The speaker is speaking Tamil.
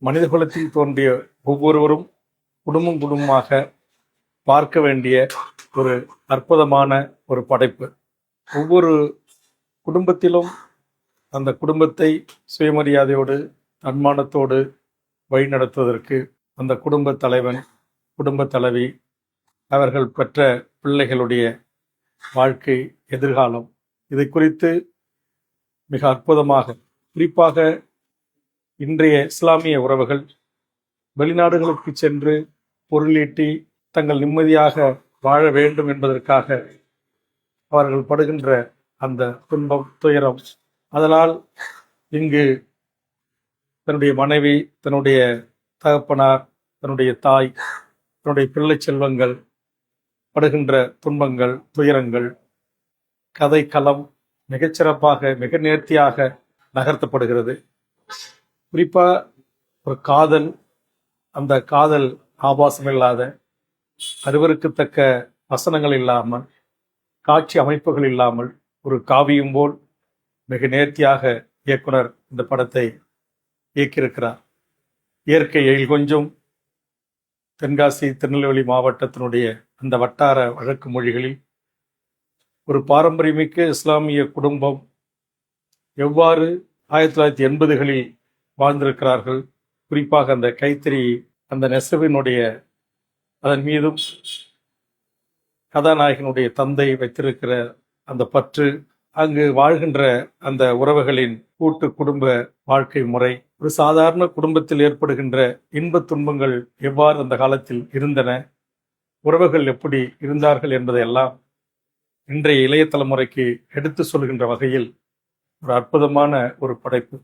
மனித குலத்தில் தோன்றிய ஒவ்வொருவரும் குடும்பம் குடும்பமாக பார்க்க வேண்டிய ஒரு அற்புதமான ஒரு படைப்பு. ஒவ்வொரு குடும்பத்திலும் அந்த குடும்பத்தை சுயமரியாதையோடு தன்மானத்தோடு வழிநடத்துவதற்கு அந்த குடும்ப தலைவன், குடும்ப தலைவி, அவர்கள் பெற்ற பிள்ளைகளுடைய வாழ்க்கை, எதிர்காலம், இதை குறித்து மிக அற்புதமாக, குறிப்பாக இன்றைய இஸ்லாமிய உறவுகள் வெளிநாடுகளுக்கு சென்று பொருளீட்டி தங்கள் நிம்மதியாக வாழ வேண்டும் என்பதற்காக அவர்கள் படுகின்ற அந்த துன்பம், துயரம், அதனால் இங்கு தன்னுடைய மனைவி, தன்னுடைய தகப்பனார், தன்னுடைய தாய், தன்னுடைய பிள்ளை செல்வங்கள் படுகின்ற துன்பங்கள், துயரங்கள், கதை களம் மிகச்சிறப்பாக, மிக நேர்த்தியாக நகர்த்தப்படுகிறது. குறிப்பா ஒரு காதல், அந்த காதல் ஆபாசம் இல்லாத, அருவருக்கத்தக்க வசனங்கள் இல்லாமல், காட்சி அமைப்புகள் இல்லாமல், ஒரு காவியம் போல் மிக நேர்த்தியாக இயக்குனர் இந்த படத்தை இயக்கியிருக்கிறார். இயற்கை எழில் கொஞ்சம் தென்காசி, திருநெல்வேலி மாவட்டத்தினுடைய அந்த வட்டார வழக்கு மொழிகளில் ஒரு பாரம்பரியமிக்க இஸ்லாமிய குடும்பம் எவ்வாறு 1980களில் வாழ்ந்திருக்கிறார்கள், குறிப்பாக அந்த கைத்தறி, அந்த நெசவினுடைய அதன் மீதும் கதாநாயகனுடைய தந்தை வைத்திருக்கிற அந்த பற்று, அங்கு வாழ்கின்ற அந்த உறவுகளின் கூட்டு குடும்ப வாழ்க்கை முறை, ஒரு சாதாரண குடும்பத்தில் ஏற்படுகின்ற இன்பத் துன்பங்கள் எவ்வாறு அந்த காலத்தில் இருந்தன, உறவுகள் எப்படி இருந்தார்கள் என்பதையெல்லாம் இன்றைய இளைய தலைமுறைக்கு எடுத்து சொல்கின்ற வகையில் ஒரு அற்புதமான ஒரு படைப்பு.